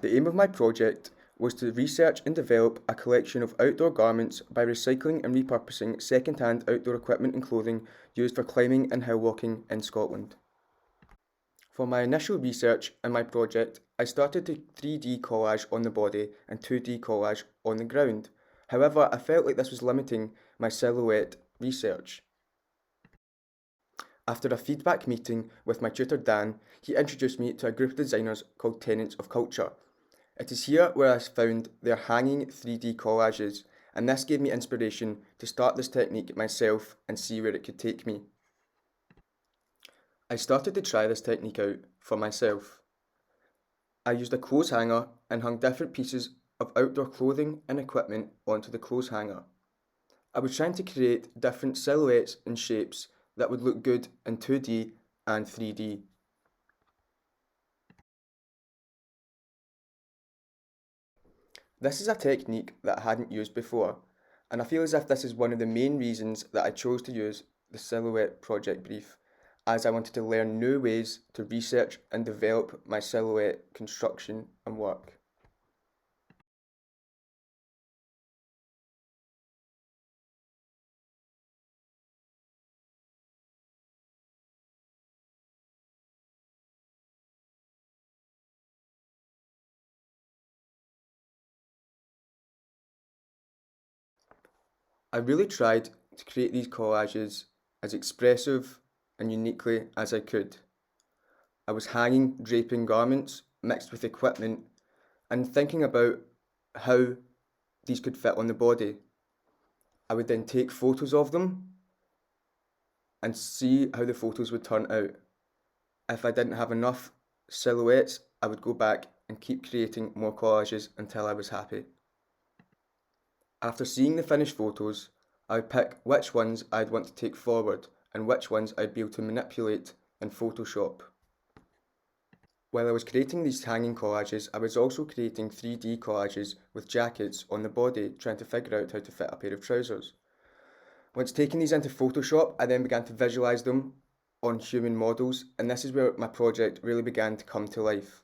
The aim of my project was to research and develop a collection of outdoor garments by recycling and repurposing second-hand outdoor equipment and clothing used for climbing and hill walking in Scotland. For my initial research and my project, I started to 3D collage on the body and 2D collage on the ground. However, I felt like this was limiting my silhouette research. After a feedback meeting with my tutor Dan, he introduced me to a group of designers called Tenants of Culture. It is here where I found their hanging 3D collages, and this gave me inspiration to start this technique myself and see where it could take me. I started to try this technique out for myself. I used a clothes hanger and hung different pieces of outdoor clothing and equipment onto the clothes hanger. I was trying to create different silhouettes and shapes that would look good in 2D and 3D. This is a technique that I hadn't used before, and I feel as if this is one of the main reasons that I chose to use the silhouette project brief, as I wanted to learn new ways to research and develop my silhouette construction and work. I really tried to create these collages as expressive and uniquely as I could. I was hanging, draping garments mixed with equipment and thinking about how these could fit on the body. I would then take photos of them and see how the photos would turn out. If I didn't have enough silhouettes, I would go back and keep creating more collages until I was happy. After seeing the finished photos, I would pick which ones I'd want to take forward and which ones I'd be able to manipulate in Photoshop. While I was creating these hanging collages, I was also creating 3D collages with jackets on the body, trying to figure out how to fit a pair of trousers. Once taking these into Photoshop, I then began to visualise them on human models, and this is where my project really began to come to life.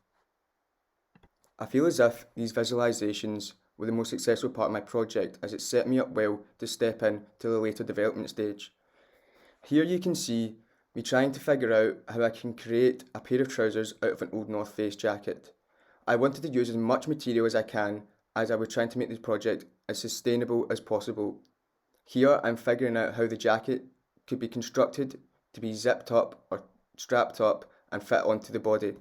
I feel as if these visualisations were the most successful part of my project, as it set me up well to step in to the later development stage. Here you can see me trying to figure out how I can create a pair of trousers out of an old North Face jacket. I wanted to use as much material as I can, as I was trying to make this project as sustainable as possible. Here I'm figuring out how the jacket could be constructed to be zipped up or strapped up and fit onto the body.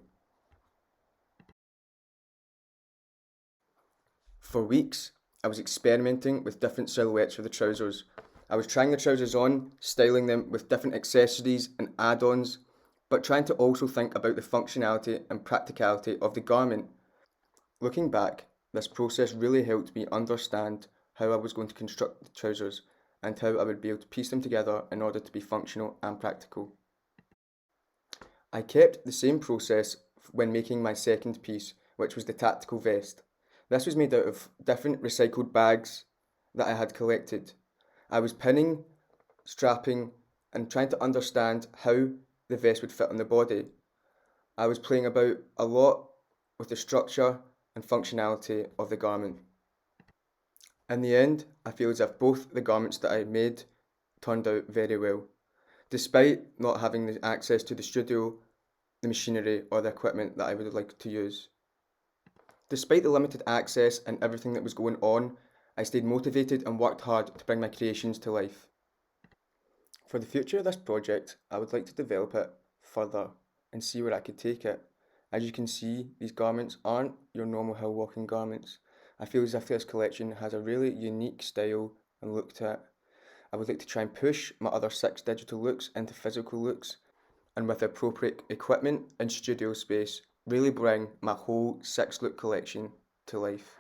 For weeks, I was experimenting with different silhouettes for the trousers. I was trying the trousers on, styling them with different accessories and add-ons, but trying to also think about the functionality and practicality of the garment. Looking back, this process really helped me understand how I was going to construct the trousers and how I would be able to piece them together in order to be functional and practical. I kept the same process when making my second piece, which was the tactical vest. This was made out of different recycled bags that I had collected. I was pinning, strapping, and trying to understand how the vest would fit on the body. I was playing about a lot with the structure and functionality of the garment. In the end, I feel as if both the garments that I made turned out very well, despite not having the access to the studio, the machinery, or the equipment that I would like to use. Despite the limited access and everything that was going on, I stayed motivated and worked hard to bring my creations to life. For the future of this project, I would like to develop it further and see where I could take it. As you can see, these garments aren't your normal hill walking garments. I feel as if this collection has a really unique style and look to it. I would like to try and push my other 6 digital looks into physical looks, and with appropriate equipment and studio space, really bring my whole 6 look collection to life.